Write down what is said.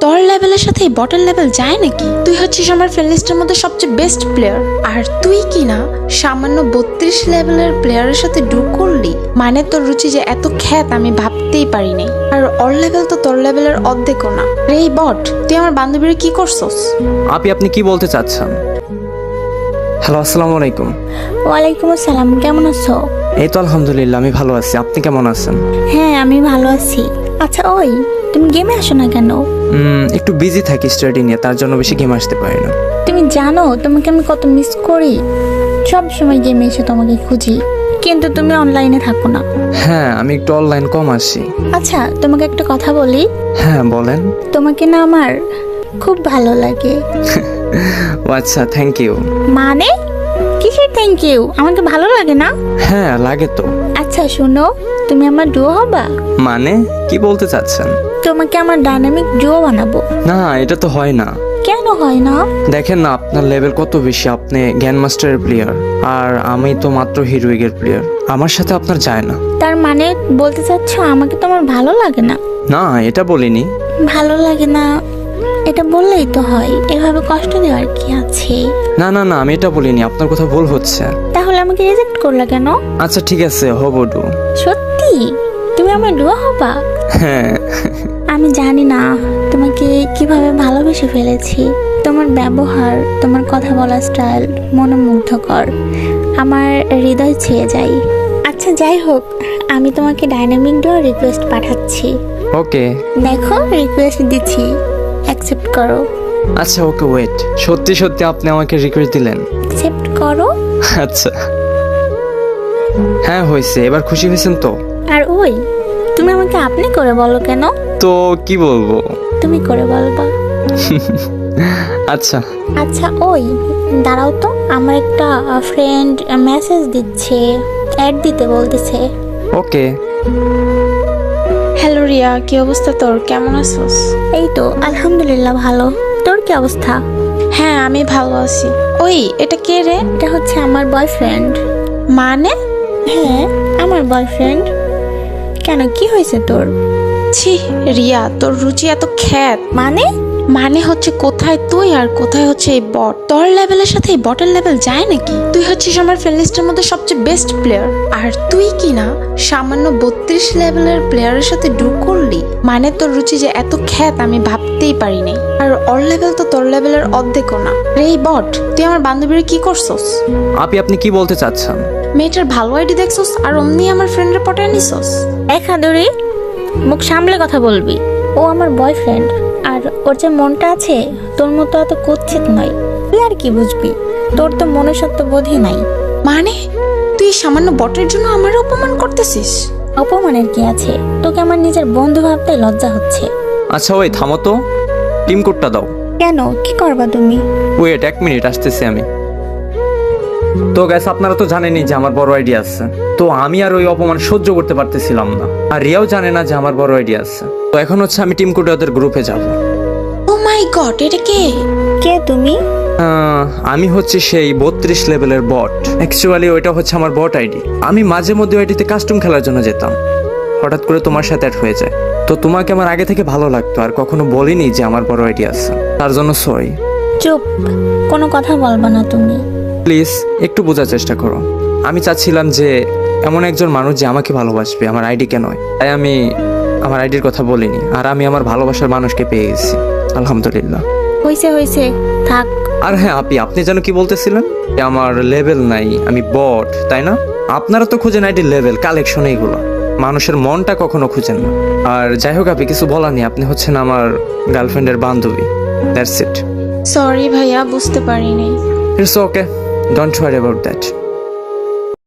তোর লেভেলের সাথে বটের লেভেল যায় নাকি? তুই হচ্ছিস আমার ফ্রেন্ড লিস্টের মধ্যে সবচেয়ে বেস্ট প্লেয়ার, আর তুই কি না সামান্য 32 লেভেলের প্লেয়ারের সাথে ড্রু করলি? মানে তোর রুচি যে এত খ্যাত আমি ভাবতেই পারি নাই। আর ওর লেভেল তো তোর লেভেলের অর্ধেকও না রে। এই বট, তুই আমার বান্ধবীর কি করছস? আপনি কি বলতে চাচ্ছেন? হ্যালো, আসসালামু আলাইকুম। ওয়ালাইকুম আসসালাম, কেমন আছো? এই তো আলহামদুলিল্লাহ, আমি ভালো আছি। আপনি কেমন আছেন? হ্যাঁ, আমি ভালো আছি। আচ্ছা ওই, তুমি গেমে আসো না কেন? একটু বিজি থাকি স্টাডি নিয়ে, তার জন্য বেশি গেম আসতে পারি না। তুমি জানো তোমাকে আমি কত মিস করি। সব সময় গেমে এসে তোমাকে খুঁজি, কিন্তু তুমি অনলাইনে থাকো না। হ্যাঁ, আমি একটু অনলাইন কম আসি। আচ্ছা, তোমাকে একটা কথা বলি। হ্যাঁ বলেন। তোমাকে না আমার খুব ভালো লাগে। ও আচ্ছা, থ্যাংক ইউ। মানে কিসের থ্যাংক ইউ? আমাকে ভালো লাগে না? হ্যাঁ লাগে তো। আচ্ছা শোনো, তুমি আমার ডুও হবা? মানে কি বলতে চাচ্ছেন? তোমাকে আমার ডাইনামিক ডুও বানাবো। না, এটা তো হয় না। কেন হয় না? দেখেন না, আপনার লেভেল কত বেশি। আপনি গ্র্যান্ড মাস্টারের প্লেয়ার, আর আমি তো মাত্র হিরোইকের প্লেয়ার। আমার সাথে আপনার যায় না। তার মানে বলতে চাচ্ছ আমাকে তোমার ভালো লাগে না? না, এটা বলিনি। ভালো লাগে না এটা বললেই তো হয়, এভাবে কষ্ট দেওয়ার কি আছে? না না না, আমি এটা বলিনি। আপনার কথা ভুল হচ্ছে। তাহলে আমাকে রিজেক্ট করলা কেন? আচ্ছা ঠিক আছে, হব ডু। সত্যি তুমি আমার ডুয়া হবা? হ্যাঁ। আমি জানি না তোমাকে কিভাবে ভালোবেসে ফেলেছি। তোমার ব্যবহার, তোমার কথা বলার স্টাইল মনোমুগ্ধকর, আমার হৃদয় ছুঁয়ে যায়। আচ্ছা যাই হোক, আমি তোমাকে ডাইনামিক ডুয়া রিকোয়েস্ট পাঠাচ্ছি। ওকে। দেখো রিকোয়েস্ট দিচ্ছি, অ্যাকসেপ্ট করো। আচ্ছা ওকে, ওয়েট। সত্যি সত্যি আপনি আমাকে রিকোয়েস্ট দিলেন? অ্যাকসেপ্ট করো। আচ্ছা হ্যাঁ, হয়েছে। এবার খুশি হয়েছেন তো? আর ওই, তুমি আমাকে আপনি করে বলো কেন? তো কি বলবো? তুমি করে বলবা। আচ্ছা। আচ্ছা ওই, দাঁড়াও তো, আমার একটা ফ্রেন্ড মেসেজ দিচ্ছে, অ্যাড দিতে বলতেছে। ওকে। হ্যালো রিয়া, কি অবস্থা তোর? কেমন আছোস? এই তো আলহামদুলিল্লাহ ভালো। তোর কি অবস্থা? হ্যাঁ আমি ভালো আছি। ওই, এটা কে রে? এটা হচ্ছে আমার বয়ফ্রেন্ড। মানে? হ্যাঁ, আমার বয়ফ্রেন্ড। কেন, কি হয়েছে তোর? ছি রিয়া, তোর রুচি এত খ্যাত। মানে মানে হচ্ছে কোথায় তুই আর কোথায় হচ্ছে এই বট? তোর লেভেলের সাথে এই বটের লেভেল যায় নাকি? তুই হচ্ছিস আমার ফ্রেন্ড লিস্টের মধ্যে সবচেয়ে বেস্ট প্লেয়ার, আর তুই কি না সামান্য 32 লেভেলের প্লেয়ারের সাথে ড্রু করলি? মানে তোর রুচি যে এত খ্যাত আমি ভাবতেই পারি নাই। আর ওর লেভেল তো তোর লেভেলের অর্ধেকও না রে। এই বট, তুই আমার বান্ধবীর কি করছস? আপনি কি বলতে চাচ্ছেন? মেয়েটার ভালো আইডি দেখছস আর অমনি আমার ফ্রেন্ডের পটায় নিছস? এক হাদুরি, মুখ সামলে কথা বলবি। ও আমার বয়ফ্রেন্ড, আর ওর যে মনটা আছে তোর মতো এত কুৎসিত নয়। তুই আর কি বুঝবি? তোর তো মনুষ্যত্ব বোধই নাই। মানে তুই সামান্য বটের জন্য আমার অপমান করতেছিস? অপমানের কি আছে? তোকে আমার নিজের বন্ধু ভাবতে লজ্জা হচ্ছে। আচ্ছা ওই থামো তো, টিম কোডটা দাও। কেন, কি করবা তুমি? ওয়েট, 1 মিনিট, আসতেছি আমি। তো গ্যাস, আপনারা তো জানেনই যে আমার বড় আইডিয়া আছে। তো আমি আর ওই অপমান সহ্য করতে পারতেছিলাম না, আর রিয়াও জানে না যে আমার বড় আইডিয়া আছে। তো এখন হচ্ছে আমি টিম কোডে ওদের গ্রুপে যাব। ও মাই গড, এটা কে? কে তুমি? আমি হচ্ছে সেই 32 লেভেলের বট। অ্যাকচুয়ালি ওইটা হচ্ছে আমার বট আইডি। আমি মাঝে মধ্যে আইডিতে কাস্টম খেলার জন্য যেতাম, হঠাৎ করে তোমার সাথে অ্যাড হয়ে যায়। তো তোমাকে আমার আগে থেকে ভালো লাগতো, আর কখনো বলিনি যে আমার বড় আইডিয়া আছে, তার জন্য সরি। চুপ, কোনো কথা বলবা না তুমি। প্লিজ একটু বোঝার চেষ্টা করো। আমি চাচ্ছিলাম যে এমন একজন মানুষ যে আমাকে ভালোবাসবে, আমার আইডিকে নয়। তাই আমি আমার আইডির কথা বলিনি, আর আমি আমার ভালোবাসার মানুষকে পেয়ে গেছি আলহামদুলিল্লাহ। হইছে হইছে, থাক। আর হ্যাঁ আপনি যেন কি বলতেছিলেন? যে আমার লেভেল নাই, আমি বট, তাই না? আপনারা তো খুঁজেন আইডির লেভেল, কালেকশন, এইগুলো। মানুষের মনটা কখনো খুঁজেন না। আর যাই হোক, আপনি কিছু বলার নেই। আপনি হচ্ছেন আমার গার্লফ্রেন্ডের বান্ধবী, দ্যাটস ইট। সরি ভাইয়া, বুঝতে পারিনি। It's okay, don't worry about that.